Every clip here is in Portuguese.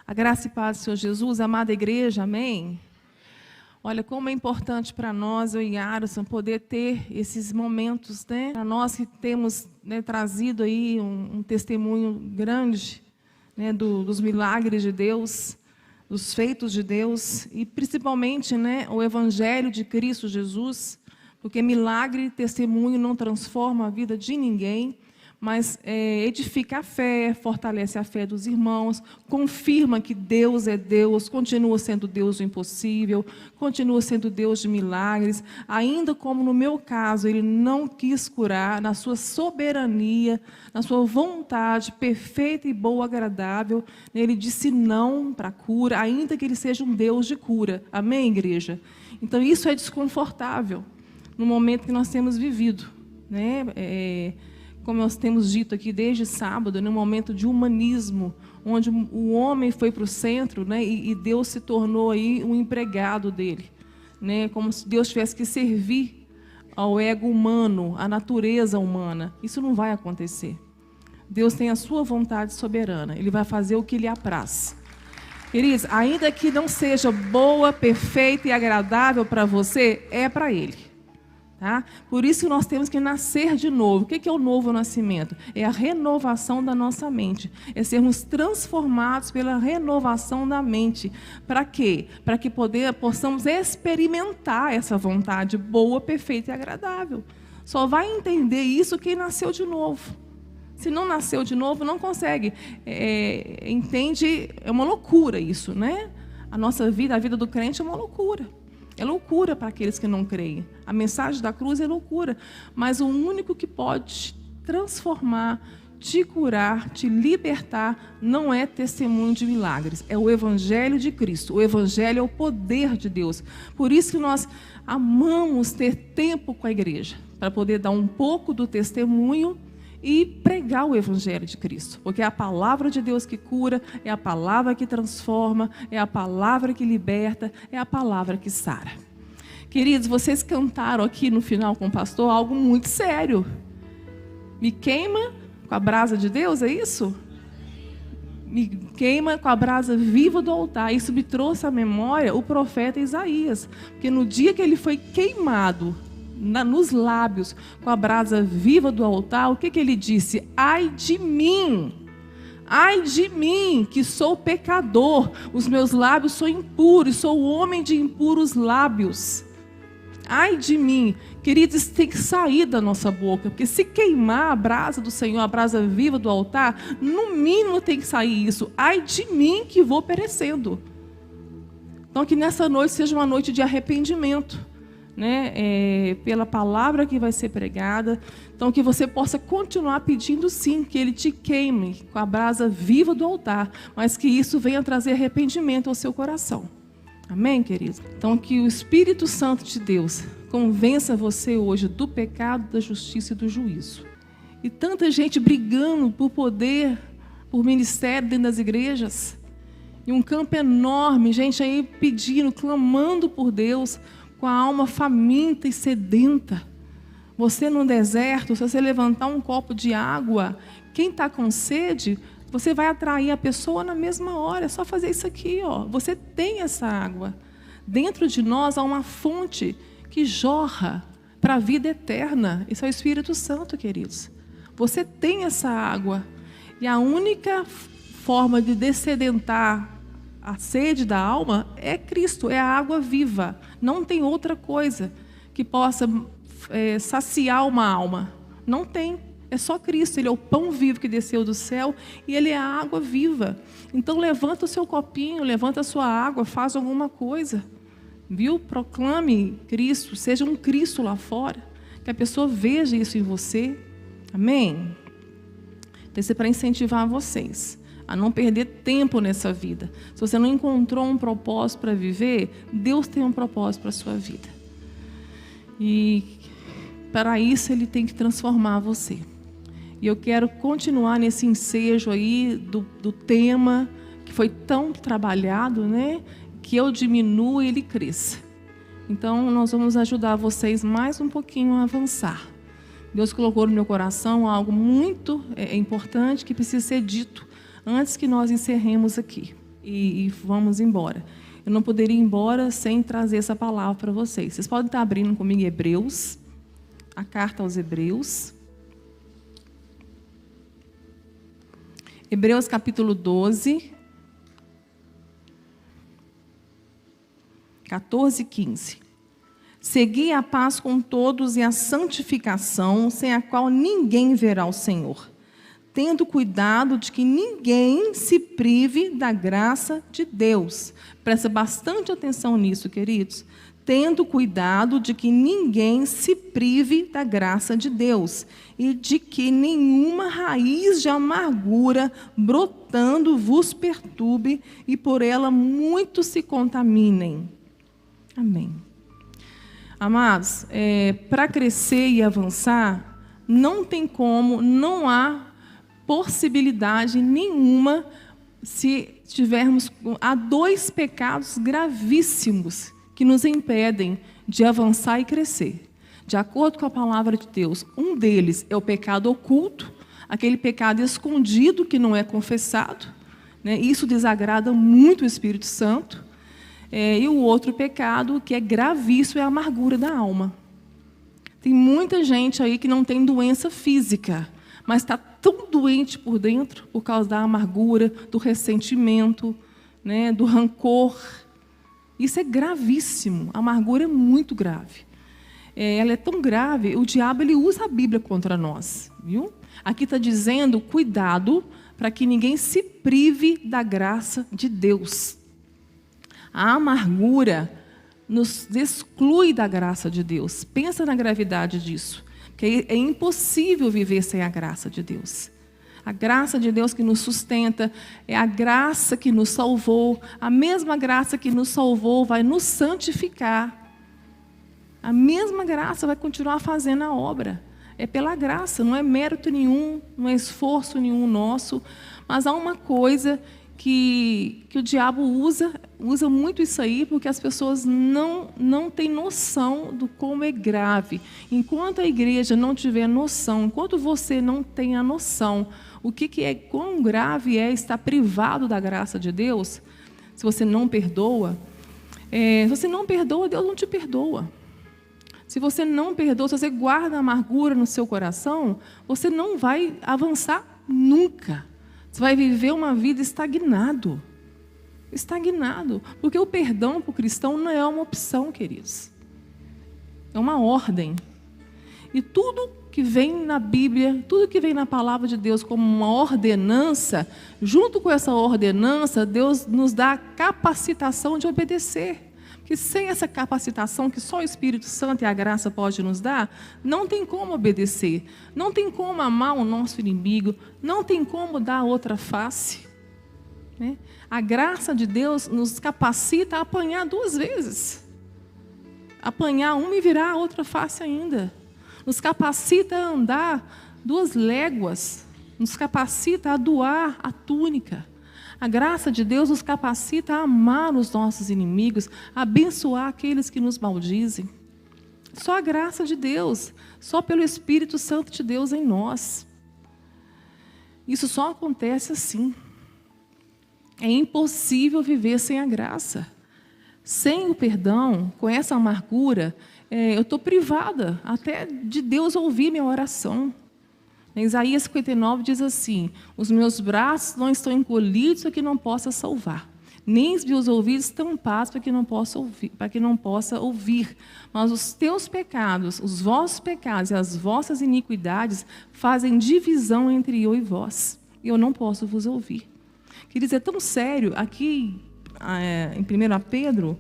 A graça e paz do Senhor Jesus, amada igreja, amém? Olha, como é importante para nós, eu e Arison, poder ter esses momentos, né? Para nós que temos, né, trazido aí um testemunho grande, né, dos milagres de Deus, dos feitos de Deus, e principalmente, né, o Evangelho de Cristo Jesus, porque milagre e testemunho não transforma a vida de ninguém, mas edifica a fé, fortalece a fé dos irmãos, confirma que Deus é Deus, continua sendo Deus do impossível, continua sendo Deus de milagres, ainda como no meu caso, Ele não quis curar, na sua soberania, na sua vontade perfeita e boa, agradável, Ele disse não para a cura, ainda que Ele seja um Deus de cura. Amém, igreja? Então, isso é desconfortável no momento que nós temos vivido, né? Como nós temos dito aqui desde sábado, num momento de humanismo, onde o homem foi para o centro, né, e Deus se tornou aí um empregado dele, né, como se Deus tivesse que servir ao ego humano, à natureza humana. Isso não vai acontecer. Deus tem a sua vontade soberana, Ele vai fazer o que lhe apraz. Queridos, ainda que não seja boa, perfeita e agradável para você, é para Ele. Tá? Por isso que nós temos que nascer de novo. O que é o novo nascimento? É a renovação da nossa mente. É sermos transformados pela renovação da mente. Para quê? Para que possamos experimentar essa vontade boa, perfeita e agradável. Só vai entender isso quem nasceu de novo. Se não nasceu de novo, não consegue. Entende? É uma loucura isso, né? A nossa vida, a vida do crente é uma loucura. É loucura para aqueles que não creem. A mensagem da cruz é loucura. Mas o único que pode transformar, te curar, te libertar, não é testemunho de milagres. É o Evangelho de Cristo. O Evangelho é o poder de Deus. Por isso que nós amamos ter tempo com a igreja, para poder dar um pouco do testemunho e pregar o Evangelho de Cristo, porque é a palavra de Deus que cura, é a palavra que transforma, é a palavra que liberta, é a palavra que sara. Queridos, vocês cantaram aqui no final com o pastor algo muito sério. Me queima com a brasa de Deus, é isso? Me queima com a brasa viva do altar. Isso me trouxe à memória o profeta Isaías, porque no dia que ele foi queimado nos lábios, com a brasa viva do altar, o que ele disse? Ai de mim, que sou pecador, os meus lábios são impuros, sou homem de impuros lábios. Ai de mim, queridos, isso tem que sair da nossa boca, porque se queimar a brasa do Senhor, a brasa viva do altar, no mínimo tem que sair isso. Ai de mim que vou perecendo. Então que nessa noite seja uma noite de arrependimento, né, pela palavra que vai ser pregada. Então que você possa continuar pedindo sim, que Ele te queime com a brasa viva do altar, mas que isso venha trazer arrependimento ao seu coração. Amém, queridos? Então que o Espírito Santo de Deus convença você hoje do pecado, da justiça e do juízo. E tanta gente brigando por poder, por ministério dentro das igrejas, e um campo enorme, gente aí pedindo, clamando por Deus, com a alma faminta e sedenta. Você no deserto, se você levantar um copo de água, quem está com sede, você vai atrair a pessoa na mesma hora. É só fazer isso aqui, ó. Você tem essa água. Dentro de nós há uma fonte que jorra para a vida eterna. Esse é o Espírito Santo, queridos. Você tem essa água. E a única forma de dessedentar a sede da alma é Cristo, é a água viva. Não tem outra coisa que possa saciar uma alma. Não tem. É só Cristo. Ele é o pão vivo que desceu do céu e Ele é a água viva. Então levanta o seu copinho, levanta a sua água, faz alguma coisa. Viu? Proclame Cristo, seja um Cristo lá fora. Que a pessoa veja isso em você. Amém? Então isso é para incentivar vocês a não perder tempo nessa vida. Se você não encontrou um propósito para viver, Deus tem um propósito para a sua vida. E para isso Ele tem que transformar você. E eu quero continuar nesse ensejo aí do tema que foi tão trabalhado, né? Que eu diminua e Ele cresça. Então nós vamos ajudar vocês mais um pouquinho a avançar. Deus colocou no meu coração algo muito importante que precisa ser dito antes que nós encerremos aqui. e vamos embora. Eu não poderia ir embora sem trazer essa palavra para vocês. Vocês podem estar abrindo comigo Hebreus, a carta aos Hebreus. Hebreus capítulo 12, 14 e 15. Segui a paz com todos e a santificação, sem a qual ninguém verá o Senhor, tendo cuidado de que ninguém se prive da graça de Deus. Presta bastante atenção nisso, queridos. Tendo cuidado de que ninguém se prive da graça de Deus, e de que nenhuma raiz de amargura brotando vos perturbe, e por ela muitos se contaminem. Amém. Amados, para crescer e avançar, não tem como, não há possibilidade nenhuma se tivermos... Há 2 pecados gravíssimos que nos impedem de avançar e crescer. De acordo com a palavra de Deus, um deles é o pecado oculto, aquele pecado escondido que não é confessado, né? Isso desagrada muito o Espírito Santo. E o outro pecado, que é gravíssimo, é a amargura da alma. Tem muita gente aí que não tem doença física, mas está tão doente por dentro por causa da amargura, do ressentimento, né, do rancor. Isso é gravíssimo. A amargura é muito grave. Ela é tão grave, o diabo ele usa a Bíblia contra nós. Viu? Aqui está dizendo, cuidado, para que ninguém se prive da graça de Deus. A amargura nos exclui da graça de Deus. Pensa na gravidade disso. Porque é impossível viver sem a graça de Deus. A graça de Deus que nos sustenta, é a graça que nos salvou. A mesma graça que nos salvou vai nos santificar. A mesma graça vai continuar fazendo a obra. É pela graça, não é mérito nenhum, não é esforço nenhum nosso. Mas há uma coisa que o diabo usa muito isso aí, porque as pessoas não têm noção do como é grave. Enquanto a igreja não tiver noção, enquanto você não tem a noção, o que é, quão grave é estar privado da graça de Deus, se você não perdoa, Deus não te perdoa. Se você não perdoa, se você guarda a amargura no seu coração, você não vai avançar nunca. Você vai viver uma vida estagnado. Estagnado. Porque o perdão para o cristão não é uma opção, queridos. É uma ordem. E tudo que vem na Bíblia, tudo que vem na palavra de Deus como uma ordenança, junto com essa ordenança, Deus nos dá a capacitação de obedecer. Porque sem essa capacitação que só o Espírito Santo e a graça pode nos dar, não tem como obedecer, não tem como amar o nosso inimigo, não tem como dar outra face. Né? A graça de Deus nos capacita a apanhar 2 vezes. Apanhar uma e virar a outra face ainda. Nos capacita a andar 2 léguas, nos capacita a doar a túnica. A graça de Deus nos capacita a amar os nossos inimigos, a abençoar aqueles que nos maldizem. Só a graça de Deus, só pelo Espírito Santo de Deus em nós. Isso só acontece assim. É impossível viver sem a graça. Sem o perdão, com essa amargura, eu estou privada até de Deus ouvir minha oração. Em Isaías 59 diz assim: os meus braços não estão encolhidos para que não possa salvar, nem os meus ouvidos tampados para que não possa ouvir. Mas os teus pecados, os vossos pecados e as vossas iniquidades fazem divisão entre eu e vós, e eu não posso vos ouvir. Queridos, é tão sério. Aqui em 1 Pedro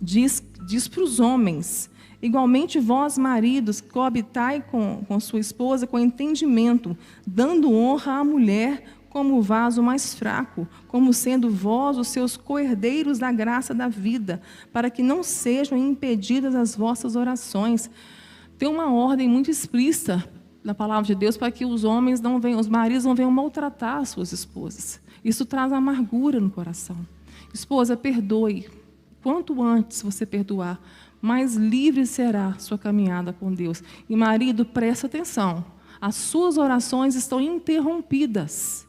diz para os homens: igualmente vós, maridos, coabitai com sua esposa com entendimento, dando honra à mulher como o vaso mais fraco, como sendo vós os seus coherdeiros da graça da vida, para que não sejam impedidas as vossas orações. Tem uma ordem muito explícita na palavra de Deus para que os maridos não venham maltratar as suas esposas. Isso traz amargura no coração. Esposa, perdoe. Quanto antes você perdoar, mais livre será sua caminhada com Deus. E marido, presta atenção. As suas orações estão interrompidas.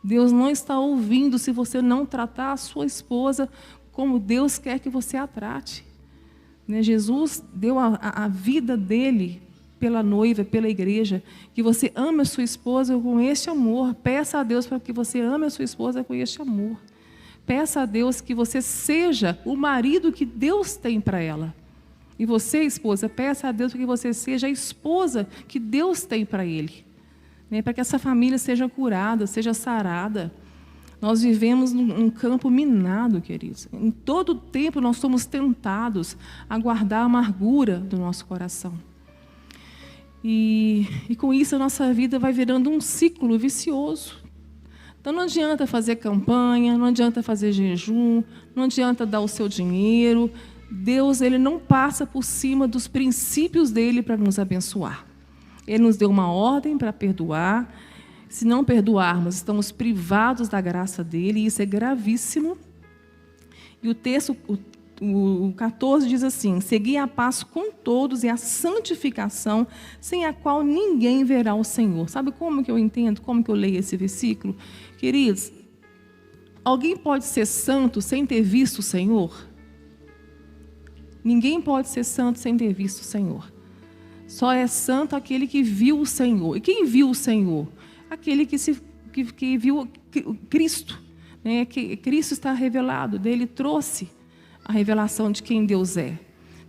Deus não está ouvindo se você não tratar a sua esposa como Deus quer que você a trate. Né? Jesus deu a vida dele pela noiva, pela igreja, que você ame a sua esposa com este amor. Peça a Deus para que você ame a sua esposa com este amor. Peça a Deus que você seja o marido que Deus tem para ela. E você, esposa, peça a Deus para que você seja a esposa que Deus tem para ele. Né? Para que essa família seja curada, seja sarada. Nós vivemos num campo minado, queridos. Em todo tempo nós somos tentados a guardar a amargura do nosso coração. E com isso a nossa vida vai virando um ciclo vicioso. Então não adianta fazer campanha, não adianta fazer jejum, não adianta dar o seu dinheiro. Deus, ele não passa por cima dos princípios dele para nos abençoar. Ele nos deu uma ordem para perdoar. Se não perdoarmos, estamos privados da graça dele, e isso é gravíssimo. E o texto, o 14 diz assim: segui a paz com todos e a santificação, sem a qual ninguém verá o Senhor. Sabe como que eu entendo, como que eu leio esse versículo? Queridos, alguém pode ser santo sem ter visto o Senhor? Ninguém pode ser santo sem ter visto o Senhor. Só é santo aquele que viu o Senhor. E quem viu o Senhor? Aquele que viu Cristo. Né? Que Cristo está revelado, dele trouxe a revelação de quem Deus é.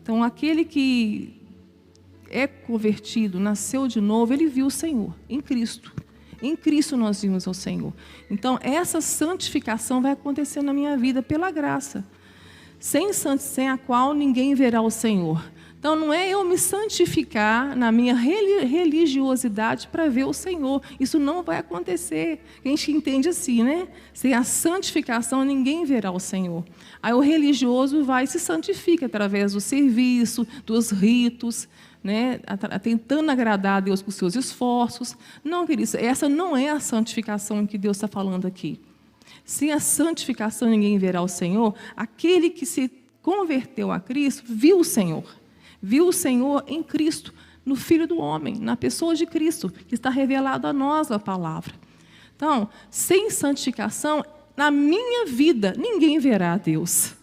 Então, aquele que é convertido, nasceu de novo, ele viu o Senhor em Cristo. Em Cristo nós vimos ao Senhor. Então, essa santificação vai acontecer na minha vida pela graça. Sem a qual ninguém verá o Senhor. Então, não é eu me santificar na minha religiosidade para ver o Senhor. Isso não vai acontecer. A gente entende assim, né? Sem a santificação, ninguém verá o Senhor. Aí o religioso vai e se santifica através do serviço, dos ritos, né? Tentando agradar a Deus com os seus esforços. Não, queridos, essa não é a santificação que Deus está falando aqui. Sem a santificação ninguém verá o Senhor. Aquele que se converteu a Cristo viu o Senhor. Viu o Senhor em Cristo, no Filho do Homem, na pessoa de Cristo, que está revelado a nós a palavra. Então, sem santificação, na minha vida, ninguém verá a Deus.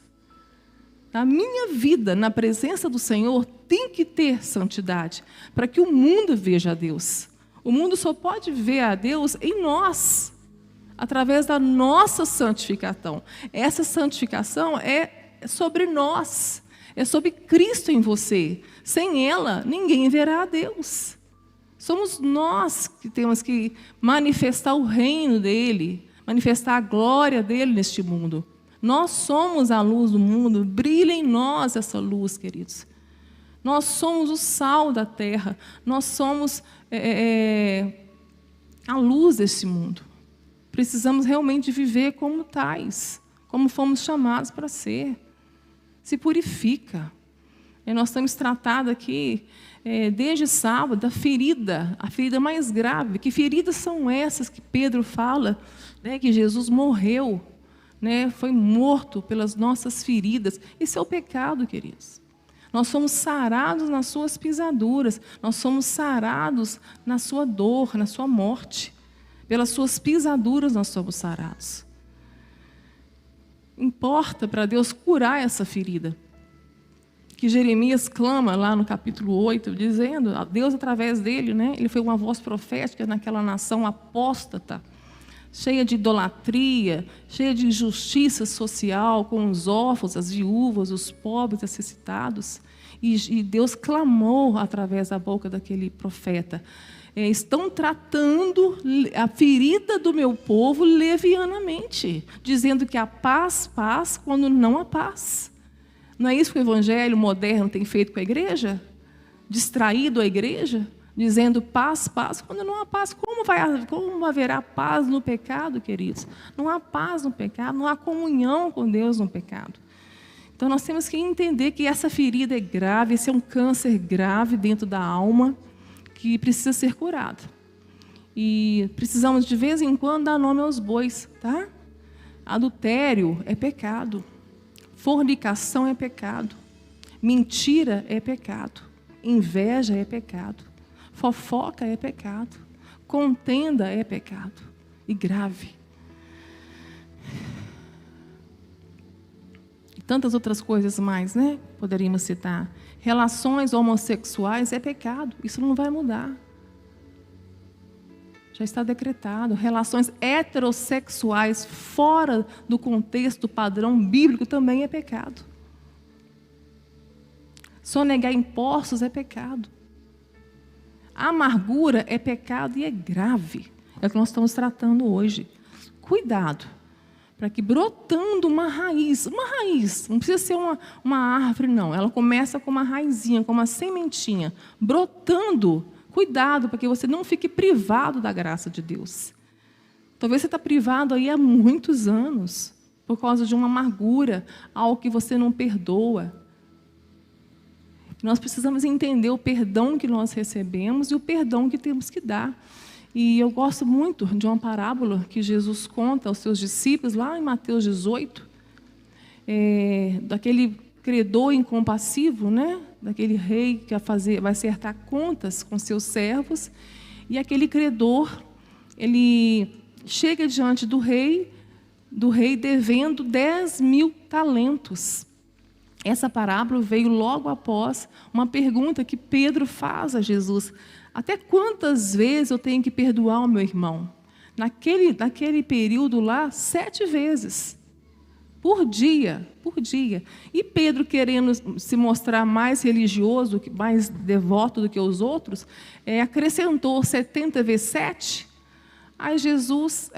Na minha vida, na presença do Senhor, tem que ter santidade, para que o mundo veja a Deus. O mundo só pode ver a Deus em nós, através da nossa santificação. Essa santificação é sobre nós. É sobre Cristo em você. Sem ela, ninguém verá a Deus. Somos nós que temos que manifestar o reino dele, manifestar a glória dele neste mundo. Nós somos a luz do mundo, brilha em nós essa luz, queridos. Nós somos o sal da terra, nós somos a luz deste mundo. Precisamos realmente viver como tais, como fomos chamados para ser. Se purifica. Nós estamos tratando aqui, desde sábado, da ferida, a ferida mais grave. Que feridas são essas que Pedro fala, né, que Jesus morreu, né, foi morto pelas nossas feridas? Isso é o pecado, queridos. Nós somos sarados nas suas pisaduras, nós somos sarados na sua dor, na sua morte. Pelas suas pisaduras nós somos sarados. Importa para Deus curar essa ferida. Que Jeremias clama lá no capítulo 8, dizendo, a Deus através dele, né? Ele foi uma voz profética naquela nação apóstata, cheia de idolatria, cheia de injustiça social, com os órfãos, as viúvas, os pobres, necessitados. E Deus clamou através da boca daquele profeta: estão tratando a ferida do meu povo levianamente, dizendo que há paz, quando não há paz. Não é isso que o evangelho moderno tem feito com a igreja? Distraído a igreja, dizendo paz, quando não há paz. Como haverá paz no pecado, queridos? Não há paz no pecado, não há comunhão com Deus no pecado. Então nós temos que entender que essa ferida é grave, esse é um câncer grave dentro da alma, que precisa ser curado. E precisamos de vez em quando dar nome aos bois, tá? Adultério é pecado. Fornicação é pecado. Mentira é pecado. Inveja é pecado. Fofoca é pecado. Contenda é pecado. E grave. E tantas outras coisas mais, né? Poderíamos citar. Relações homossexuais é pecado. Isso não vai mudar. Já está decretado. Relações heterossexuais fora do contexto padrão bíblico também é pecado. Sonegar impostos é pecado. A amargura é pecado e é grave. É o que nós estamos tratando hoje. Cuidado, para que brotando uma raiz, não precisa ser uma árvore, não. Ela começa com uma raizinha, com uma sementinha, brotando. Cuidado, para que você não fique privado da graça de Deus. Talvez você está privado aí há muitos anos, por causa de uma amargura, algo que você não perdoa. Nós precisamos entender o perdão que nós recebemos e o perdão que temos que dar. E eu gosto muito de uma parábola que Jesus conta aos seus discípulos, lá em Mateus 18, daquele credor incompassivo, né? Daquele rei que vai acertar contas com seus servos. E aquele credor, ele chega diante do rei devendo 10.000 talentos. Essa parábola veio logo após uma pergunta que Pedro faz a Jesus. Até quantas vezes eu tenho que perdoar o meu irmão? Naquele período lá, 7 vezes. Por dia. E Pedro, querendo se mostrar mais religioso, mais devoto do que os outros, acrescentou 70 vezes 7. Aí Jesus,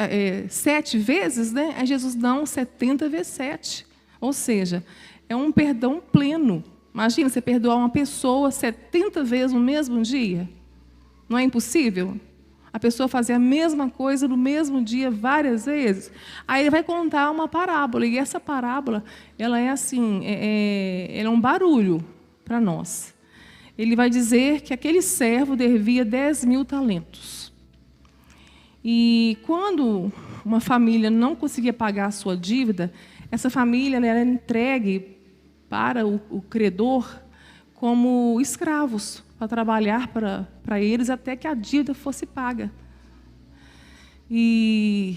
7 vezes, né? Aí Jesus, não, 70 vezes 7. Ou seja, é um perdão pleno. Imagina você perdoar uma pessoa 70 vezes no mesmo dia. Não é impossível? A pessoa fazer a mesma coisa no mesmo dia várias vezes. Aí ele vai contar uma parábola. E essa parábola, ela é assim, ela é um barulho para nós. Ele vai dizer que aquele servo devia 10.000 talentos. E quando uma família não conseguia pagar a sua dívida, essa família era entregue para o credor como escravos, para trabalhar para eles até que a dívida fosse paga. E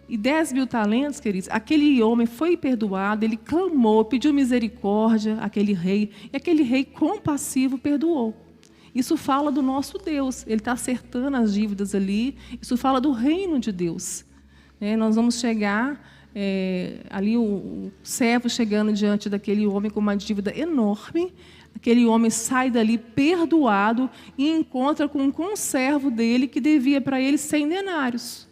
10.000 talentos, queridos, aquele homem foi perdoado, ele clamou, pediu misericórdia àquele rei, e aquele rei compassivo perdoou. Isso fala do nosso Deus, ele está acertando as dívidas ali, isso fala do reino de Deus. Nós vamos chegar, ali o servo chegando diante daquele homem com uma dívida enorme. Aquele homem sai dali perdoado e encontra com um conservo dele que devia para ele 100 denários.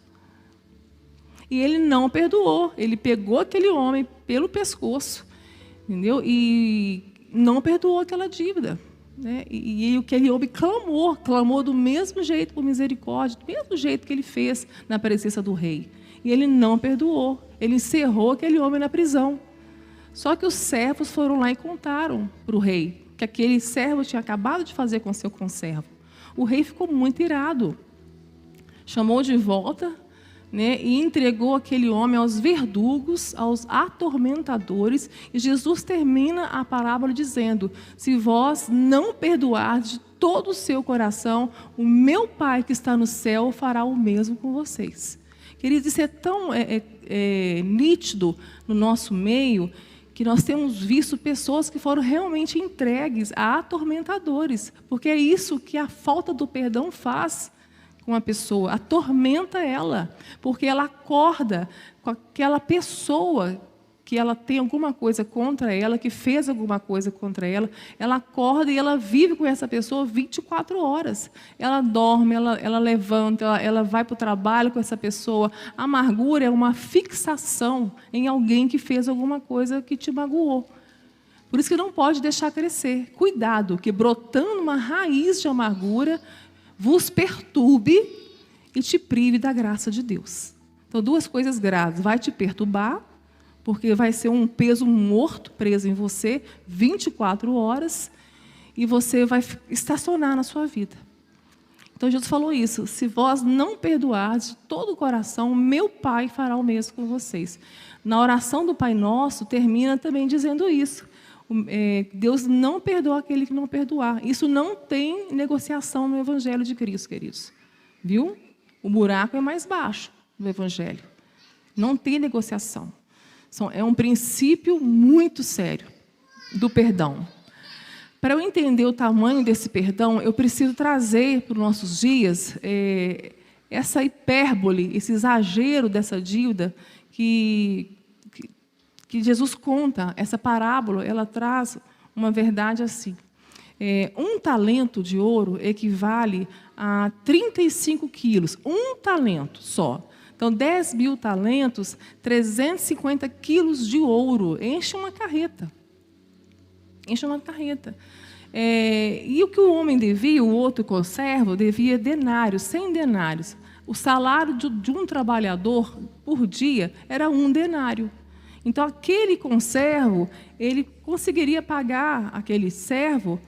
E ele não perdoou. Ele pegou aquele homem pelo pescoço, entendeu? E não perdoou aquela dívida. Né? E aquele homem clamou do mesmo jeito por misericórdia, do mesmo jeito que ele fez na presença do rei. E ele não perdoou. Ele encerrou aquele homem na prisão. Só que os servos foram lá e contaram para o rei que aquele servo tinha acabado de fazer com seu conservo. O rei ficou muito irado. Chamou de volta, né, e entregou aquele homem aos verdugos, aos atormentadores. E Jesus termina a parábola dizendo: se vós não perdoardes de todo o seu coração, o meu Pai que está no céu fará o mesmo com vocês. Queridos, isso é tão nítido no nosso meio, que nós temos visto pessoas que foram realmente entregues a atormentadores, porque é isso que a falta do perdão faz com a pessoa, atormenta ela, porque ela acorda com aquela pessoa que ela tem alguma coisa contra ela, que fez alguma coisa contra ela, ela acorda e ela vive com essa pessoa 24 horas. Ela dorme, ela levanta, ela vai para o trabalho com essa pessoa. A amargura é uma fixação em alguém que fez alguma coisa que te magoou. Por isso que não pode deixar crescer. Cuidado, que brotando uma raiz de amargura vos perturbe e te prive da graça de Deus. Então, 2 coisas graves. Vai te perturbar, porque vai ser um peso morto preso em você 24 horas e você vai estacionar na sua vida. Então, Jesus falou isso: se vós não perdoardes de todo o coração, meu Pai fará o mesmo com vocês. Na oração do Pai Nosso, termina também dizendo isso. Deus não perdoa aquele que não perdoar. Isso não tem negociação no Evangelho de Cristo, queridos. Viu? O buraco é mais baixo no Evangelho. Não tem negociação. É um princípio muito sério do perdão. Para eu entender o tamanho desse perdão, eu preciso trazer para os nossos dias essa hipérbole, esse exagero dessa dívida que Jesus conta. Essa parábola, ela traz uma verdade assim. Um talento de ouro equivale a 35 quilos. Um talento só. Então, 10 mil talentos, 350 quilos de ouro. Enche uma carreta. Enche uma carreta. E o que o homem devia, o outro conservo, devia denários, 100 denários. O salário de um trabalhador por dia era 1 denário. Então, aquele conservo, ele conseguiria pagar aquele servo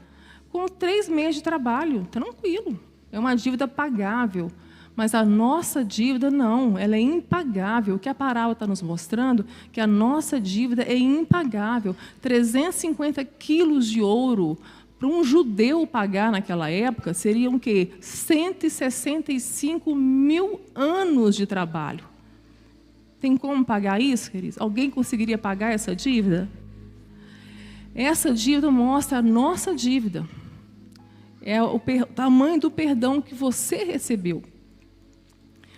com 3 meses de trabalho, tranquilo. É uma dívida pagável. Mas a nossa dívida não, ela é impagável. O que a parábola está nos mostrando, que a nossa dívida é impagável. 350 quilos de ouro, para um judeu pagar naquela época, seriam o quê? 165 mil anos de trabalho. Tem como pagar isso, queridos? Alguém conseguiria pagar essa dívida? Essa dívida mostra a nossa dívida. É o tamanho do perdão que você recebeu.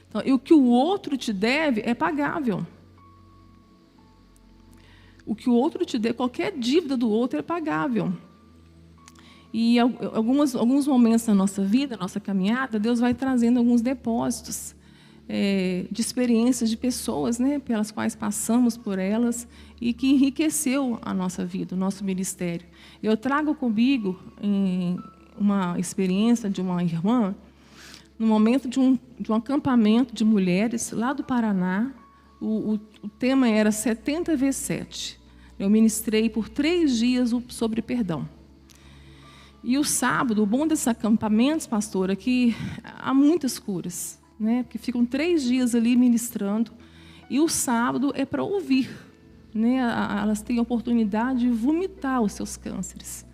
Então, e o que o outro te deve é pagável. O que o outro te deve, qualquer dívida do outro é pagável. E alguns momentos da nossa vida, nossa caminhada, Deus vai trazendo alguns depósitos de experiências de pessoas, né, pelas quais passamos por elas e que enriqueceu a nossa vida, o nosso ministério. Eu trago comigo uma experiência de uma irmã, no momento de um acampamento de mulheres lá do Paraná. O tema era 70V7. Eu ministrei por 3 dias sobre perdão. E o sábado, o bom desses acampamentos, pastora, é que há muitas curas, né? Porque ficam 3 dias ali ministrando. E o sábado é para ouvir, né? Elas têm a oportunidade de vomitar os seus cânceres,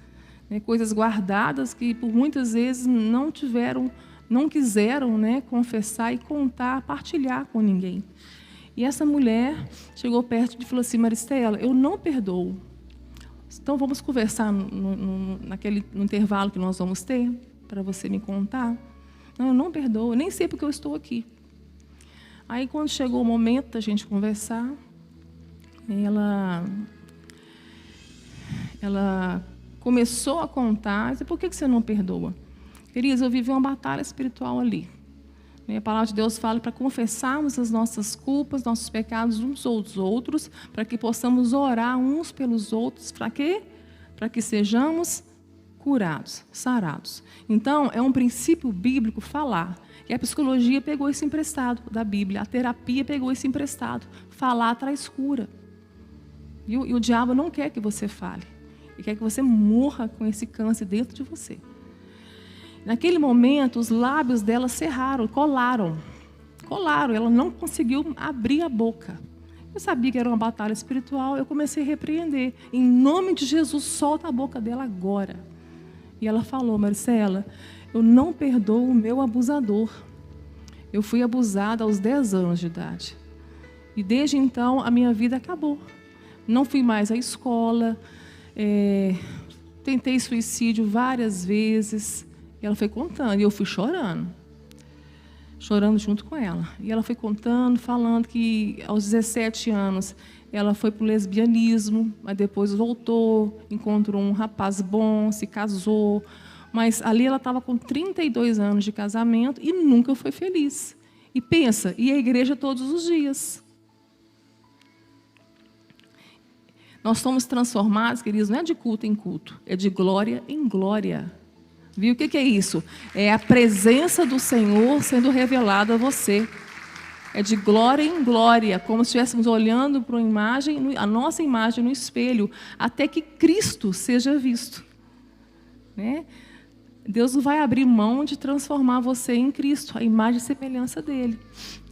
né? Coisas guardadas que por muitas vezes não quiseram, né, confessar e contar, partilhar com ninguém. E essa mulher chegou perto e falou assim: Maristela, eu não perdoo. Então vamos conversar no intervalo que nós vamos ter, para você me contar. Não, eu não perdoo, nem sei porque eu estou aqui. Aí quando chegou o momento da gente conversar, ela começou a contar. Disse: por que você não perdoa? Queridos, eu vivi uma batalha espiritual ali. A palavra de Deus fala para confessarmos as nossas culpas, nossos pecados uns aos outros, para que possamos orar uns pelos outros. Para quê? Para que sejamos curados, sarados. Então, é um princípio bíblico falar. E a psicologia pegou isso emprestado da Bíblia. A terapia pegou isso emprestado. Falar traz cura. E o diabo não quer que você fale. Ele quer que você morra com esse câncer dentro de você. Naquele momento, os lábios dela cerraram, colaram. Ela não conseguiu abrir a boca. Eu sabia que era uma batalha espiritual, eu comecei a repreender. Em nome de Jesus, solta a boca dela agora. E ela falou: Marcela, eu não perdoo o meu abusador. Eu fui abusada aos 10 anos de idade. E desde então, a minha vida acabou. Não fui mais à escola, tentei suicídio várias vezes. E ela foi contando, e eu fui chorando junto com ela. E ela foi contando, falando que aos 17 anos ela foi para o lesbianismo, mas depois voltou, encontrou um rapaz bom, se casou. Mas ali ela estava com 32 anos de casamento e nunca foi feliz. E pensa, ia à igreja todos os dias. Nós somos transformados, queridos, não é de culto em culto, é de glória em glória. Viu o que é isso? É a presença do Senhor sendo revelada a você. É de glória em glória, como se estivéssemos olhando para a nossa imagem no espelho, até que Cristo seja visto. Né? Deus não vai abrir mão de transformar você em Cristo, a imagem e semelhança dele.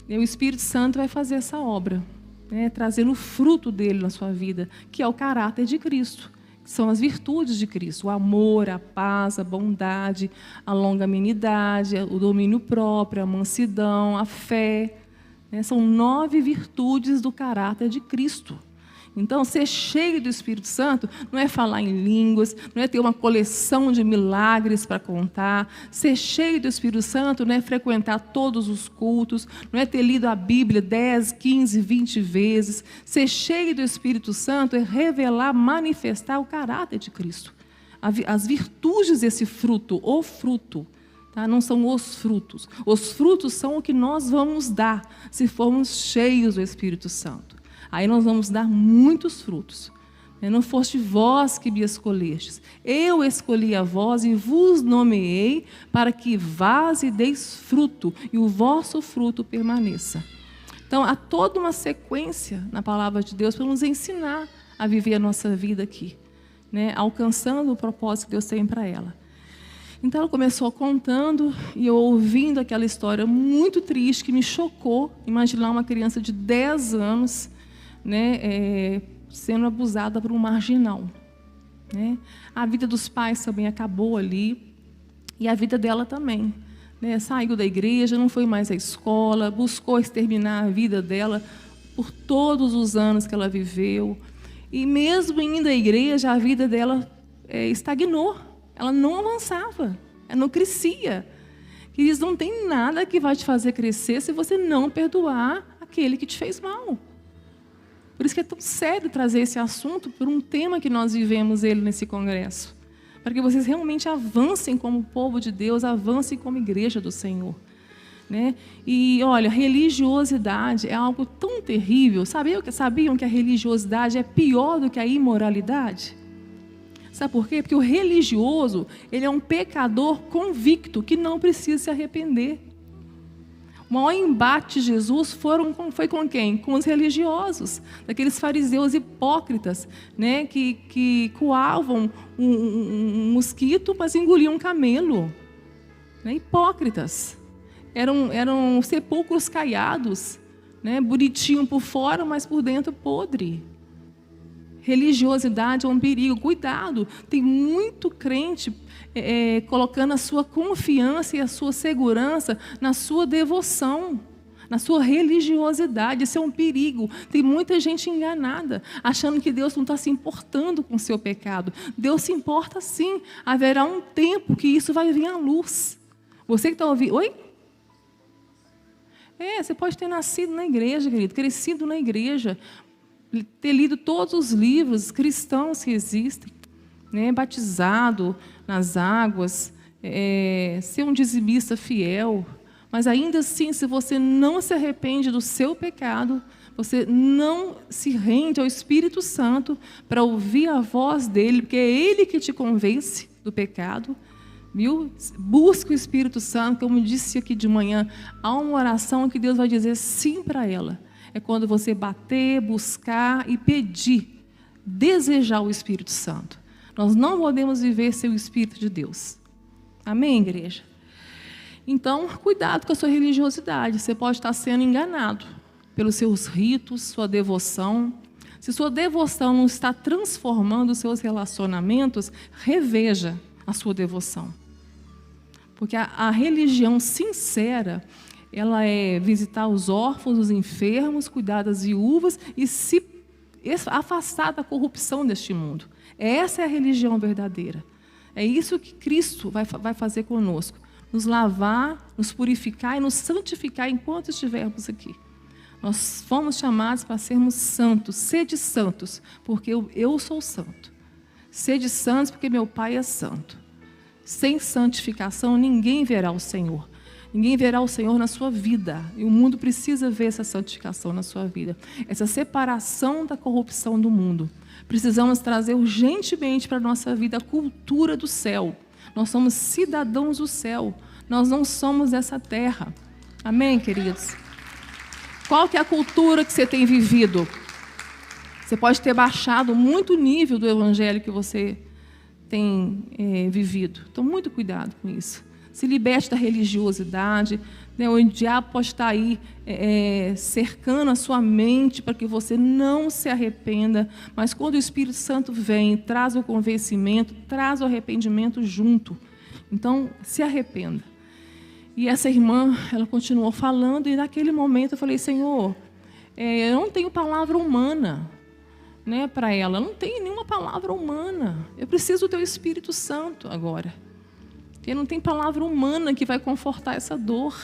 E o Espírito Santo vai fazer essa obra, né? Trazendo o fruto dele na sua vida, que é o caráter de Cristo. São as virtudes de Cristo: o amor, a paz, a bondade, a longanimidade, o domínio próprio, a mansidão, a fé. né? São 9 virtudes do caráter de Cristo. Então, ser cheio do Espírito Santo não é falar em línguas, não é ter uma coleção de milagres para contar. Ser cheio do Espírito Santo não é frequentar todos os cultos, não é ter lido a Bíblia 10, 15, 20 vezes. Ser cheio do Espírito Santo é revelar, manifestar o caráter de Cristo. As virtudes desse fruto, o fruto, tá? Não são os frutos. Os frutos são o que nós vamos dar se formos cheios do Espírito Santo. Aí nós vamos dar muitos frutos. Não foste vós que me escolhestes. Eu escolhi a vós e vos nomeei para que vás e deis fruto, e o vosso fruto permaneça. Então, há toda uma sequência na palavra de Deus para nos ensinar a viver a nossa vida aqui, né? Alcançando o propósito que Deus tem para ela. Então, ela começou contando, e eu ouvindo aquela história muito triste, que me chocou, imaginar uma criança de 10 anos, né, sendo abusada por um marginal, né? A vida dos pais também acabou ali, e a vida dela também, né? Saiu da igreja, não foi mais à escola, buscou exterminar a vida dela por todos os anos que ela viveu, e mesmo indo à igreja, a vida dela estagnou, ela não avançava, ela não crescia. Queridos, não tem nada que vai te fazer crescer se você não perdoar aquele que te fez mal. Por isso que é tão sério trazer esse assunto por um tema que nós vivemos ele nesse congresso. Para que vocês realmente avancem como povo de Deus, avancem como igreja do Senhor, né? E olha, religiosidade é algo tão terrível. Sabiam que a religiosidade é pior do que a imoralidade? Sabe por quê? Porque o religioso, ele é um pecador convicto que não precisa se arrepender. O maior embate de Jesus foi com quem? Com os religiosos, daqueles fariseus hipócritas, né, que coavam um mosquito, mas engoliam um camelo. Né, hipócritas. Eram sepulcros caiados, né, bonitinho por fora, mas por dentro podre. Religiosidade é um perigo. Cuidado, tem muito crente colocando a sua confiança e a sua segurança na sua devoção, na sua religiosidade. Isso é um perigo. Tem muita gente enganada, achando que Deus não está se importando com o seu pecado. Deus se importa sim. Haverá um tempo que isso vai vir à luz. Você que está ouvindo... Oi? Você pode ter nascido na igreja, querido, crescido na igreja, ter lido todos os livros cristãos que existem, né, batizado nas águas, ser um dizimista fiel, mas ainda assim, se você não se arrepende do seu pecado, você não se rende ao Espírito Santo para ouvir a voz dele, porque é ele que te convence do pecado, viu? Busca o Espírito Santo, como disse aqui de manhã, há uma oração que Deus vai dizer sim para ela. É quando você bater, buscar e pedir, desejar o Espírito Santo. Nós não podemos viver sem o Espírito de Deus. Amém, igreja? Então, cuidado com a sua religiosidade. Você pode estar sendo enganado pelos seus ritos, sua devoção. Se sua devoção não está transformando os seus relacionamentos, reveja a sua devoção. Porque a religião sincera, ela é visitar os órfãos, os enfermos, cuidar das viúvas e se afastar da corrupção deste mundo. Essa é a religião verdadeira. É isso que Cristo vai fazer conosco. Nos lavar, nos purificar e nos santificar enquanto estivermos aqui. Nós fomos chamados para sermos santos. Sede santos, porque eu sou santo. Sede santos, porque meu Pai é santo. Sem santificação, ninguém verá o Senhor. Ninguém verá o Senhor na sua vida. E o mundo precisa ver essa santificação na sua vida. Essa separação da corrupção do mundo. Precisamos trazer urgentemente para a nossa vida a cultura do céu. Nós somos cidadãos do céu. Nós não somos dessa terra. Amém, queridos? Qual que é a cultura que você tem vivido? Você pode ter baixado muito o nível do evangelho que você tem vivido. Então, muito cuidado com isso. Se liberte da religiosidade, né? O diabo pode estar aí cercando a sua mente para que você não se arrependa, mas quando o Espírito Santo vem, traz o convencimento, traz o arrependimento junto. Então, se arrependa. E essa irmã, ela continuou falando, e naquele momento eu falei, Senhor, eu não tenho palavra humana, né, para ela. Eu não tenho nenhuma palavra humana. Eu preciso do Teu Espírito Santo agora. Porque não tem palavra humana que vai confortar essa dor.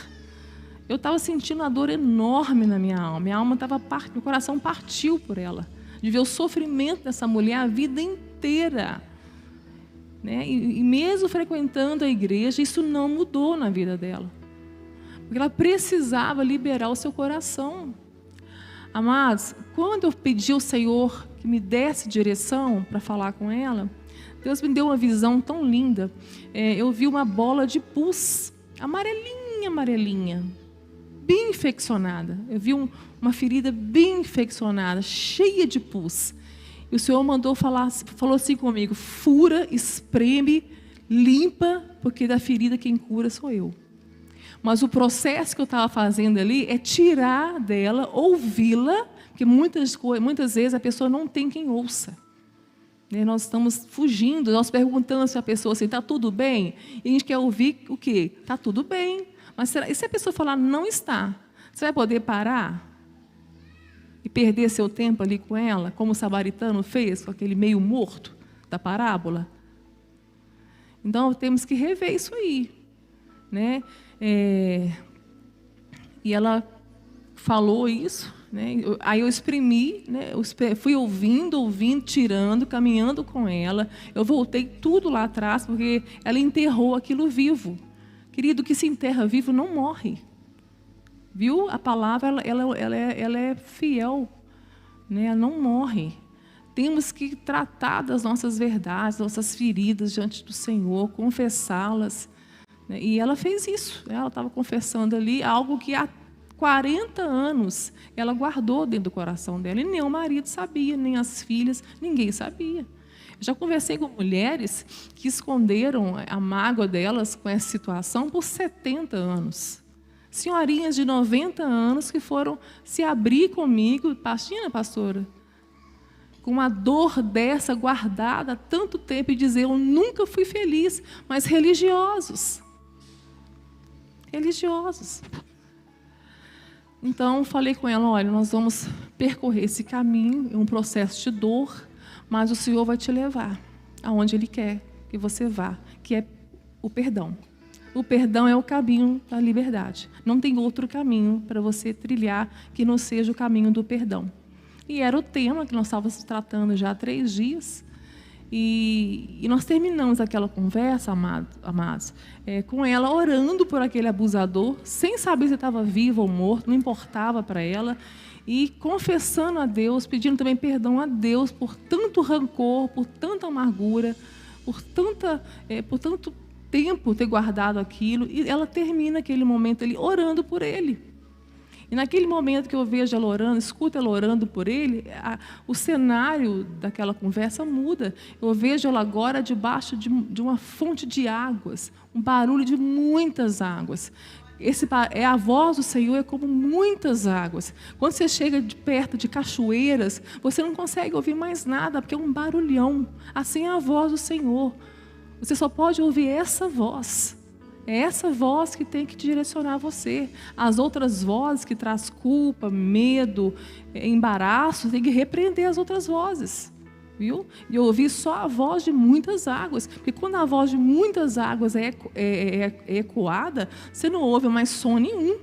Eu estava sentindo uma dor enorme na minha alma. Minha alma estava meu coração partiu por ela, de ver o sofrimento dessa mulher a vida inteira, né? E mesmo frequentando a igreja, isso não mudou na vida dela, porque ela precisava liberar o seu coração. Amados, quando eu pedi ao Senhor que me desse direção para falar com ela, Deus me deu uma visão tão linda. Eu vi uma bola de pus, amarelinha, bem infeccionada. Eu vi uma ferida bem infeccionada, cheia de pus. E o Senhor falou assim comigo, fura, espreme, limpa, porque da ferida quem cura sou eu. Mas o processo que eu estava fazendo ali é tirar dela, ouvi-la, porque muitas vezes a pessoa não tem quem ouça. E nós estamos fugindo, nós perguntando se a pessoa assim, está tudo bem? E a gente quer ouvir o quê? Está tudo bem. Mas e se a pessoa falar não está? Você vai poder parar e perder seu tempo ali com ela, como o samaritano fez com aquele meio morto da parábola? Então temos que rever isso aí, né? E ela falou isso, né? Aí eu exprimi, né? Fui ouvindo, tirando, caminhando com ela. Eu voltei tudo lá atrás, porque ela enterrou aquilo vivo. Querido, que se enterra vivo não morre. Viu? A palavra ela é fiel, né? Ela não morre. Temos que tratar das nossas verdades, nossas feridas diante do Senhor, confessá-las. E ela fez isso. Ela estava confessando ali algo que há 40 anos ela guardou dentro do coração dela. E nem o marido sabia, nem as filhas, ninguém sabia. Eu já conversei com mulheres que esconderam a mágoa delas com essa situação por 70 anos. Senhorinhas de 90 anos que foram se abrir comigo, imagina, pastora, com uma dor dessa guardada há tanto tempo e dizer, eu nunca fui feliz, mas religiosos. Então, falei com ela, olha, nós vamos percorrer esse caminho, é um processo de dor, mas o Senhor vai te levar aonde Ele quer que você vá, que é o perdão. O perdão é o caminho da liberdade. Não tem outro caminho para você trilhar que não seja o caminho do perdão. E era o tema que nós estávamos tratando já há 3 dias. E nós terminamos aquela conversa, amados, com ela orando por aquele abusador, sem saber se estava vivo ou morto, não importava para ela, e confessando a Deus, pedindo também perdão a Deus por tanto rancor, por tanta amargura, por tanto tempo ter guardado aquilo. E ela termina aquele momento ali orando por ele. E naquele momento que eu vejo ela orando, escuto ela orando por ele, o cenário daquela conversa muda. Eu vejo ela agora debaixo de uma fonte de águas, um barulho de muitas águas. A voz do Senhor é como muitas águas. Quando você chega perto de cachoeiras, você não consegue ouvir mais nada, porque é um barulhão. Assim é a voz do Senhor. Você só pode ouvir essa voz. É essa voz que tem que direcionar você. As outras vozes que traz culpa, medo, embaraço, tem que repreender as outras vozes. Viu? E eu ouvi só a voz de muitas águas. Porque quando a voz de muitas águas é ecoada, você não ouve mais som nenhum.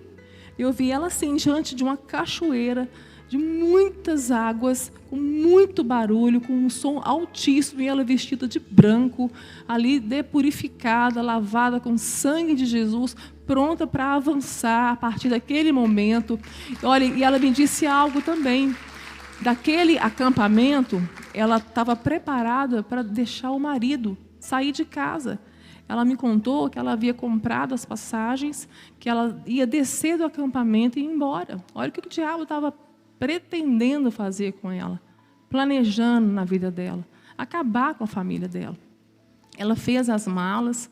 Eu ouvi ela assim, diante de uma cachoeira, de muitas águas, com muito barulho, com um som altíssimo, e ela vestida de branco, ali depurificada, lavada com sangue de Jesus, pronta para avançar a partir daquele momento. Olha, e ela me disse algo também. Daquele acampamento, ela estava preparada para deixar o marido sair de casa. Ela me contou que ela havia comprado as passagens, que ela ia descer do acampamento e ir embora. Olha o que o diabo estava pretendendo fazer com ela, planejando na vida dela, acabar com a família dela. Ela fez as malas,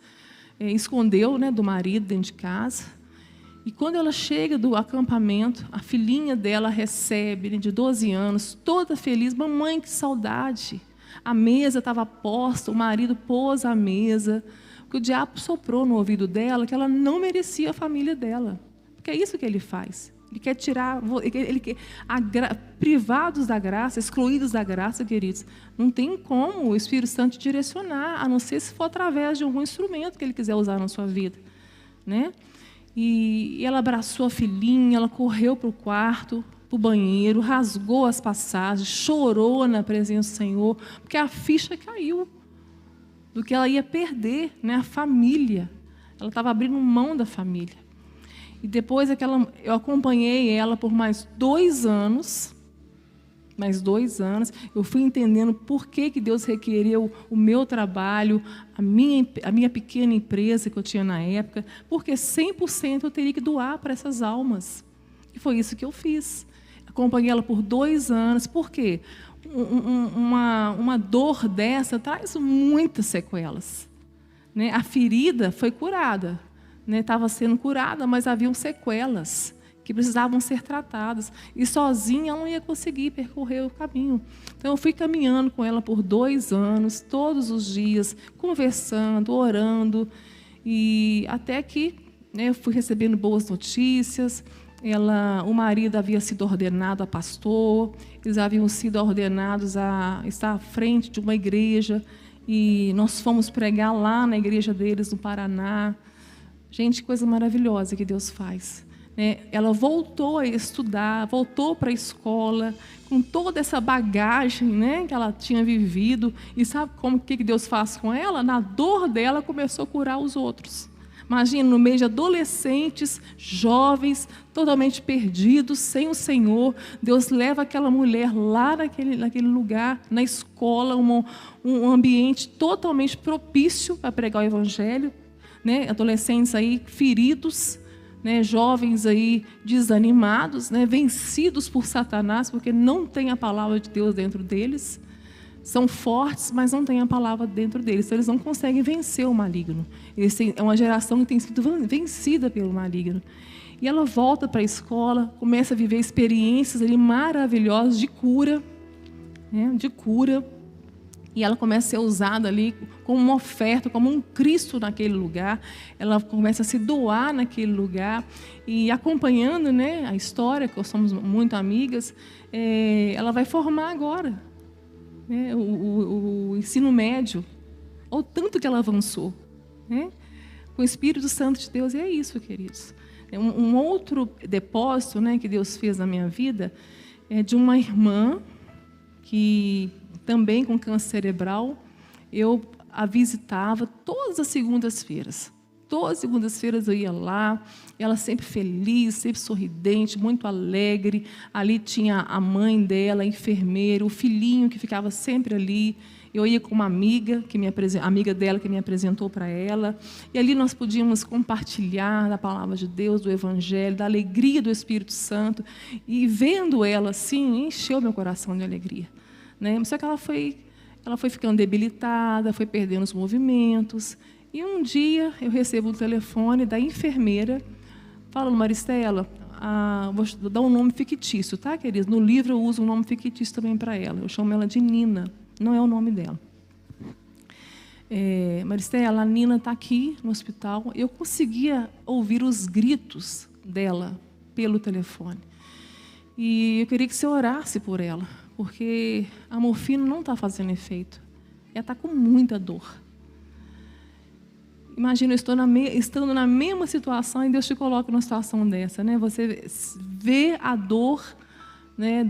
escondeu, né, do marido dentro de casa, e quando ela chega do acampamento, a filhinha dela recebe, né, de 12 anos, toda feliz, mamãe, que saudade. A mesa estava posta, o marido pôs a mesa, que o diabo soprou no ouvido dela que ela não merecia a família dela. Porque é isso que ele faz. Ele quer tirar, ele quer privados da graça, excluídos da graça, queridos. Não tem como o Espírito Santo te direcionar, a não ser se for através de algum instrumento que ele quiser usar na sua vida, né? E ela abraçou a filhinha, ela correu para o quarto, para o banheiro, rasgou as passagens, chorou na presença do Senhor, porque a ficha caiu do que ela ia perder, né? A família. Ela estava abrindo mão da família. E depois eu acompanhei ela por mais 2 anos. Eu fui entendendo por que Deus requereu o meu trabalho, a minha pequena empresa que eu tinha na época, porque 100% eu teria que doar para essas almas. E foi isso que eu fiz. Acompanhei ela por 2 anos. Por quê? Uma dor dessa traz muitas sequelas, né? A ferida foi curada, né? Estava sendo curada, mas haviam sequelas que precisavam ser tratadas. E sozinha ela não ia conseguir percorrer o caminho. Então, eu fui caminhando com ela por 2 anos, todos os dias, conversando, orando, e até que, né, eu fui recebendo boas notícias. O marido havia sido ordenado a pastor, eles haviam sido ordenados a estar à frente de uma igreja, e nós fomos pregar lá na igreja deles, no Paraná. Gente, coisa maravilhosa que Deus faz, né? Ela voltou a estudar, voltou para a escola, com toda essa bagagem, né, que ela tinha vivido, e sabe como que Deus faz com ela? Na dor dela, começou a curar os outros. Imagina, no meio de adolescentes, jovens, totalmente perdidos, sem o Senhor, Deus leva aquela mulher lá naquele lugar, na escola, um ambiente totalmente propício para pregar o Evangelho, né? Adolescentes aí feridos, né? Jovens aí desanimados, né? Vencidos por Satanás, porque não tem a palavra de Deus dentro deles. São fortes, mas não tem a palavra dentro deles. Então, eles não conseguem vencer o maligno. É uma geração que tem sido vencida pelo maligno. E ela volta para a escola, começa a viver experiências ali maravilhosas de cura, né? De cura. E ela começa a ser usada ali como uma oferta, como um Cristo naquele lugar. Ela começa a se doar naquele lugar. E acompanhando, né, a história, que nós somos muito amigas, ela vai formar agora, né, o ensino médio. Olha o tanto que ela avançou, né, com o Espírito Santo de Deus. E é isso, queridos. Um outro depósito, né, que Deus fez na minha vida é de uma irmã que também com câncer cerebral. Eu a visitava todas as segundas-feiras. Todas as segundas-feiras eu ia lá, ela sempre feliz, sempre sorridente, muito alegre. Ali tinha a mãe dela, a enfermeira, o filhinho que ficava sempre ali. Eu ia com uma amiga, amiga dela que me apresentou para ela. E ali nós podíamos compartilhar da palavra de Deus, do Evangelho, da alegria do Espírito Santo. E vendo ela assim, encheu meu coração de alegria, né? Só que ela foi ficando debilitada, foi perdendo os movimentos. E um dia eu recebo um telefone da enfermeira, falando: Maristela, vou dar um nome fictício, tá, queridos? No livro eu uso um nome fictício também para ela. Eu chamo ela de Nina, não é o nome dela. Maristela, a Nina está aqui no hospital. Eu conseguia ouvir os gritos dela pelo telefone. E eu queria que você orasse por ela, porque a morfina não está fazendo efeito. Ela está com muita dor. Imagina, eu estando na mesma situação e Deus te coloca numa situação dessa, né? Você vê a dor, né,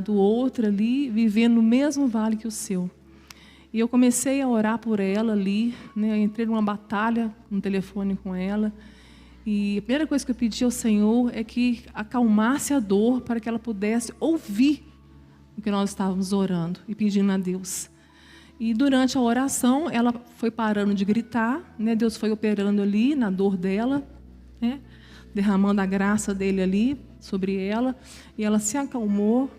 do outro ali, vivendo no mesmo vale que o seu. E eu comecei a orar por ela ali, né? Eu entrei numa batalha no telefone com ela. E a primeira coisa que eu pedi ao Senhor é que acalmasse a dor para que ela pudesse ouvir o que nós estávamos orando e pedindo a Deus. E durante a oração, ela foi parando de gritar, né? Deus foi operando ali na dor dela, né? Derramando a graça dele ali sobre ela, e ela se acalmou.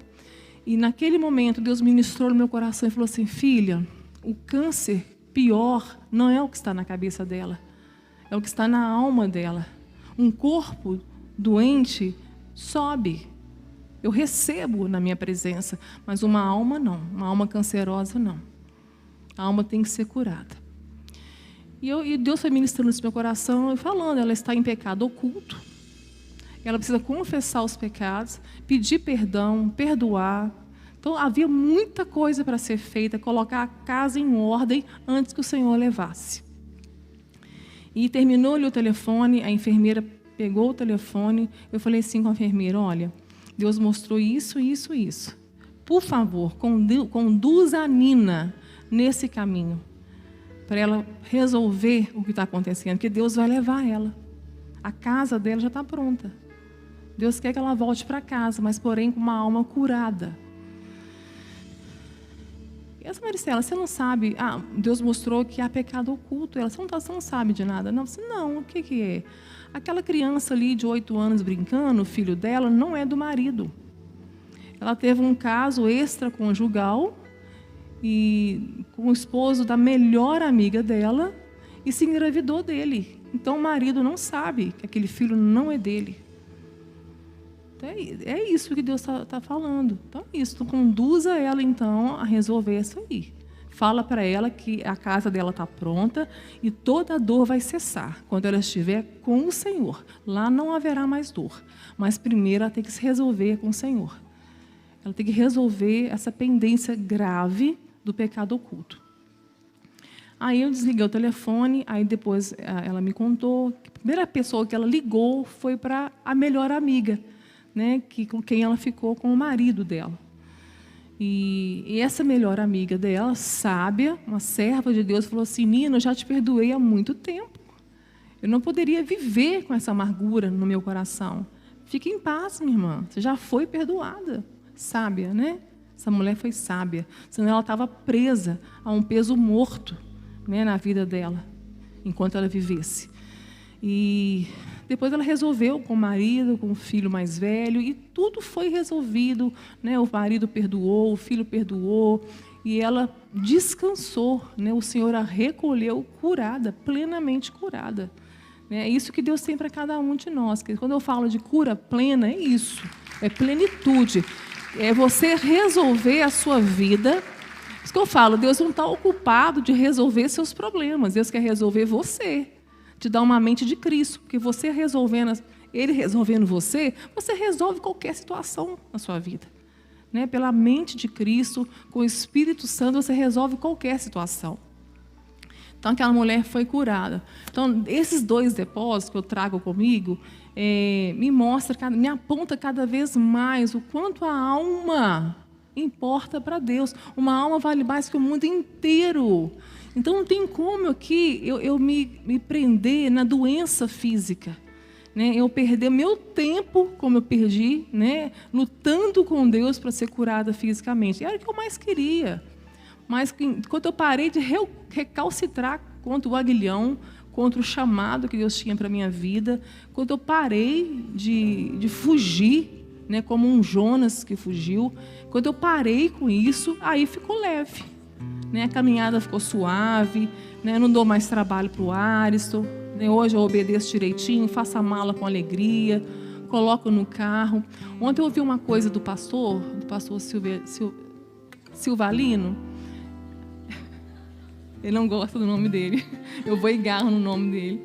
E naquele momento, Deus ministrou no meu coração e falou assim: filha, o câncer pior não é o que está na cabeça dela, é o que está na alma dela. Um corpo doente sobe, eu recebo na minha presença, mas uma alma não, uma alma cancerosa não. A alma tem que ser curada. E Deus foi ministrando isso no meu coração e falando, ela está em pecado oculto. Ela precisa confessar os pecados, pedir perdão, perdoar. Então, havia muita coisa para ser feita, colocar a casa em ordem antes que o Senhor levasse. E terminou-lhe o telefone, a enfermeira pegou o telefone, eu falei assim com a enfermeira, olha, Deus mostrou isso, isso, isso. Por favor, conduza a Nina nesse caminho, para ela resolver o que está acontecendo, porque Deus vai levar ela. A casa dela já está pronta. Deus quer que ela volte para casa, mas porém com uma alma curada. E essa Maricela, você não sabe, Deus mostrou que há pecado oculto. Ela, você não sabe de nada. Não, não, o que é? Aquela criança ali de 8 anos brincando, o filho dela, não é do marido. Ela teve um caso extraconjugal e com o esposo da melhor amiga dela e se engravidou dele. Então o marido não sabe que aquele filho não é dele. Então, é isso que Deus está falando. Então é isso, conduza ela então a resolver isso aí. Fala para ela que a casa dela está pronta e toda a dor vai cessar quando ela estiver com o Senhor. Lá não haverá mais dor, mas primeiro ela tem que se resolver com o Senhor. Ela tem que resolver essa pendência grave do pecado oculto. Aí eu desliguei o telefone, aí depois ela me contou que a primeira pessoa que ela ligou foi para a melhor amiga, né, com quem ela ficou com o marido dela. E essa melhor amiga dela, sábia, uma serva de Deus, falou assim, Nina, eu já te perdoei há muito tempo. Eu não poderia viver com essa amargura no meu coração. Fique em paz, minha irmã, você já foi perdoada. Sábia, né? Essa mulher foi sábia, senão ela estava presa a um peso morto, né, na vida dela, enquanto ela vivesse. E depois ela resolveu com o marido, com o filho mais velho, e tudo foi resolvido, né? O marido perdoou, o filho perdoou, e ela descansou, né? O Senhor a recolheu curada, plenamente curada. É isso que Deus tem para cada um de nós. Quando eu falo de cura plena, é isso, é plenitude. É você resolver a sua vida. Isso que eu falo, Deus não está ocupado de resolver seus problemas. Deus quer resolver você, te dar uma mente de Cristo. Porque você resolvendo, Ele resolvendo você resolve qualquer situação na sua vida. Né? Pela mente de Cristo, com o Espírito Santo, você resolve qualquer situação. Então, aquela mulher foi curada. Então, esses 2 depósitos que eu trago comigo, me aponta cada vez mais o quanto a alma importa para Deus. Uma alma vale mais que o mundo inteiro. Então, não tem como aqui eu me prender na doença física. Né? Eu perder meu tempo, como eu perdi, né? Lutando com Deus para ser curada fisicamente. Era o que eu mais queria. Mas quando eu parei de recalcitrar contra o aguilhão, contra o chamado que Deus tinha para a minha vida, quando eu parei de fugir, né, como um Jonas que fugiu, quando eu parei com isso, aí ficou leve. Né, a caminhada ficou suave, né, eu não dou mais trabalho para o Ariston, né, hoje eu obedeço direitinho, faço a mala com alegria, coloco no carro. Ontem eu ouvi uma coisa do pastor Silvalino. Ele não gosta do nome dele. Eu vou e garro no nome dele.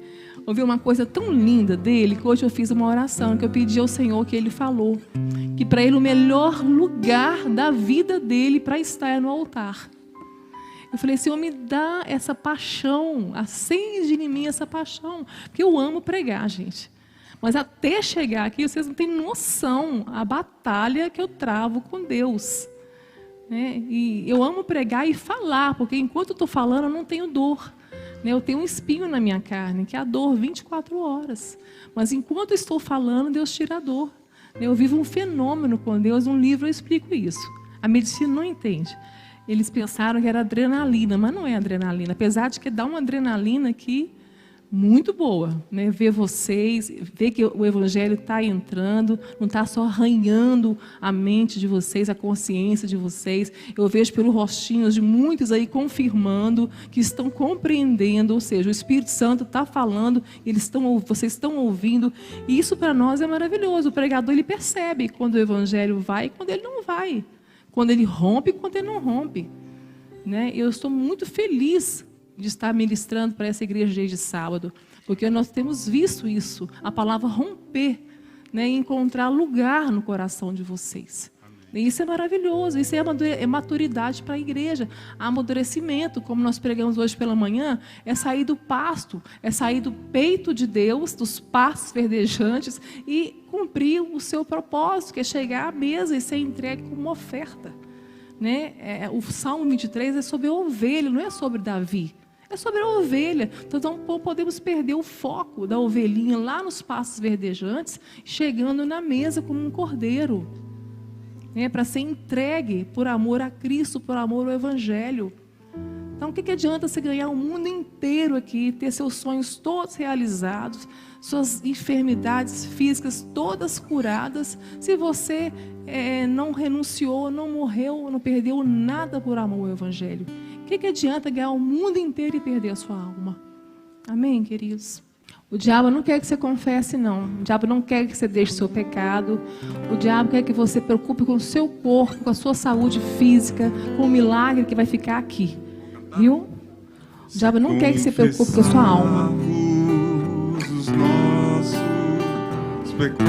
Ouvi uma coisa tão linda dele, que hoje eu fiz uma oração, que eu pedi ao Senhor que ele falou. Que para ele o melhor lugar da vida dele para estar é no altar. Eu falei, Senhor, me dá essa paixão, acende em mim essa paixão. Porque eu amo pregar, gente. Mas até chegar aqui, vocês não têm noção a batalha que eu travo com Deus. Né? E eu amo pregar e falar, porque enquanto eu estou falando eu não tenho dor, né? Eu tenho um espinho na minha carne, que é a dor 24 horas, mas enquanto eu estou falando, Deus tira a dor, né? Eu vivo um fenômeno com Deus. Um livro eu explico isso, a medicina não entende. Eles pensaram que era adrenalina, mas não é adrenalina, apesar de que dá uma adrenalina que muito boa, né? Ver vocês, ver que o Evangelho está entrando, não está só arranhando a mente de vocês, a consciência de vocês. Eu vejo pelos rostinhos de muitos aí confirmando que estão compreendendo, ou seja, o Espírito Santo está falando, vocês estão ouvindo, e isso para nós é maravilhoso. O pregador ele percebe quando o Evangelho vai e quando ele não vai, quando ele rompe e quando ele não rompe. Né? Eu estou muito feliz de estar ministrando para essa igreja dia de sábado, porque nós temos visto isso, a palavra romper, né, e encontrar lugar no coração de vocês. E isso é maravilhoso, isso é maturidade para a igreja, amadurecimento, como nós pregamos hoje pela manhã, é sair do pasto, é sair do peito de Deus, dos pastos verdejantes e cumprir o seu propósito, que é chegar à mesa e ser entregue como uma oferta. Né? O Salmo 23 é sobre a ovelha, não é sobre Davi, é sobre a ovelha. Então não podemos perder o foco da ovelhinha lá nos pastos verdejantes, chegando na mesa como um cordeiro. Para ser entregue por amor a Cristo, por amor ao Evangelho. Então, o que adianta você ganhar o mundo inteiro aqui, ter seus sonhos todos realizados, suas enfermidades físicas todas curadas, se você não renunciou, não morreu, não perdeu nada por amor ao Evangelho? O que adianta ganhar o mundo inteiro e perder a sua alma? Amém, queridos? O diabo não quer que você confesse, não. O diabo não quer que você deixe o seu pecado. O diabo quer que você preocupe com o seu corpo, com a sua saúde física, com o milagre que vai ficar aqui. Viu? O diabo não quer que você preocupe com a sua alma. Os nossos pecados.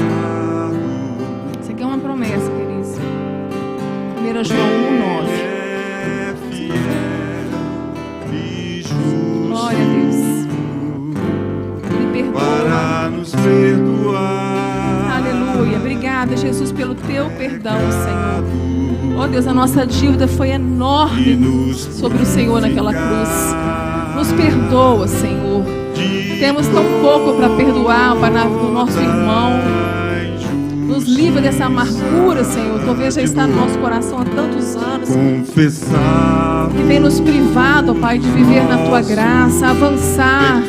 Isso aqui é uma promessa, queridos. 1 João 1:9. É fiel e justo. Glória a Deus. Para nos perdoar. Aleluia. Obrigada, Jesus, pelo teu perdão, Senhor. Oh Deus, a nossa dívida foi enorme sobre o Senhor naquela cruz. Nos perdoa, Senhor. Temos tão pouco para perdoar para o nosso irmão. Nos livra dessa amargura, Senhor. Talvez já está no nosso coração há tantos anos. Que vem nos privado, ó Pai, de viver na tua graça, avançar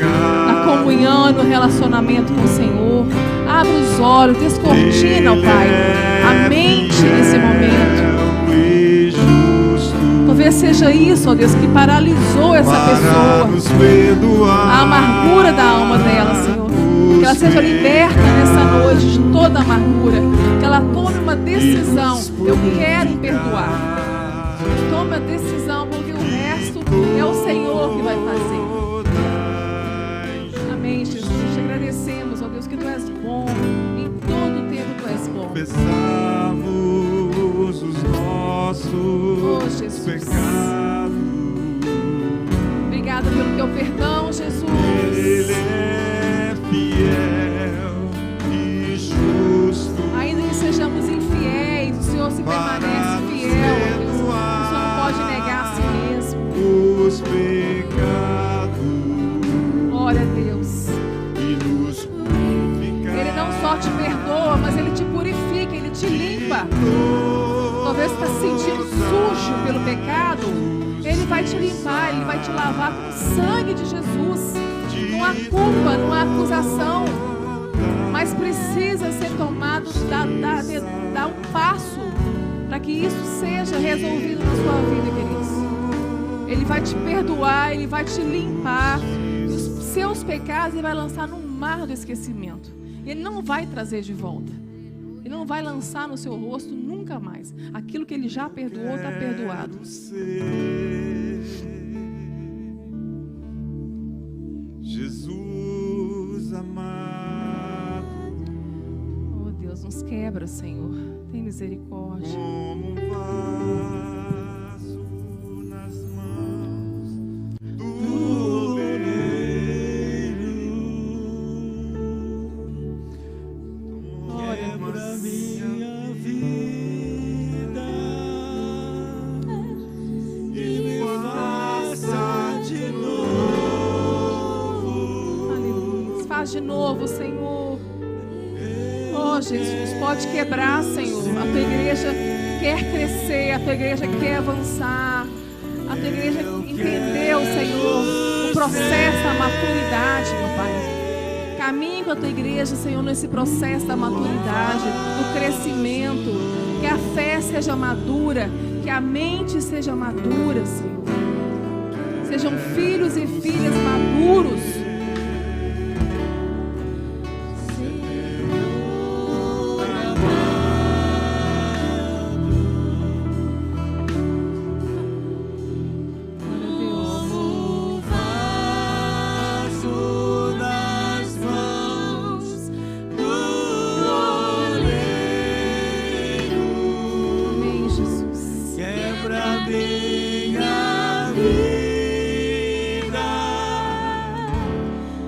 na comunhão e no relacionamento com o Senhor. Abre os olhos, descortina, ó Pai, a mente nesse momento. Talvez seja isso, ó Deus, que paralisou essa pessoa. A amargura da alma dela, Senhor. Que ela seja liberta nessa noite de toda amargura. Que ela tome uma decisão. Eu quero perdoar. Tome a decisão, porque o resto é o Senhor que vai fazer. Amém, Jesus. Te agradecemos, ó Deus, que Tu és bom. Em todo tempo Tu és bom. Confessamos os nossos pecados. Obrigada pelo Teu perdão, Jesus. Ele é fiel e justo. Ainda que sejamos infiéis, o Senhor se permanece fiel. O Senhor não pode negar a si mesmo. Os pecados. Glória a Deus. E nos purificar. Ele não só te perdoa, mas Ele te purifica, Ele te limpa. Talvez você está se sentindo sujo pelo pecado. Ele vai te limpar, Ele vai te lavar com o sangue de Jesus. Não há culpa, não há acusação. Mas precisa ser tomado, dar um passo para que isso seja resolvido na sua vida, queridos. Ele vai te perdoar, Ele vai te limpar. E os seus pecados Ele vai lançar no mar do esquecimento. Ele não vai trazer de volta. Ele não vai lançar no seu rosto nunca mais. Aquilo que Ele já perdoou está perdoado. Jesus amado. Oh Deus, nos quebra, Senhor. Tem misericórdia. Como um vaso nas mãos do oleiro. Glória a Deus. Minha vida e me faça de novo. Aleluia. Faz de novo, Senhor. Oh, Jesus, pode quebrar, Senhor. A tua igreja quer crescer, a tua igreja quer avançar. A tua igreja entendeu, Senhor, o processo da maturidade, meu Pai. Caminhe com a tua igreja, Senhor, nesse processo da maturidade, do crescimento. Que a fé seja madura, que a mente seja madura, Senhor. Sejam filhos e filhas maduros. vida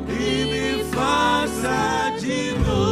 e me faça de novo.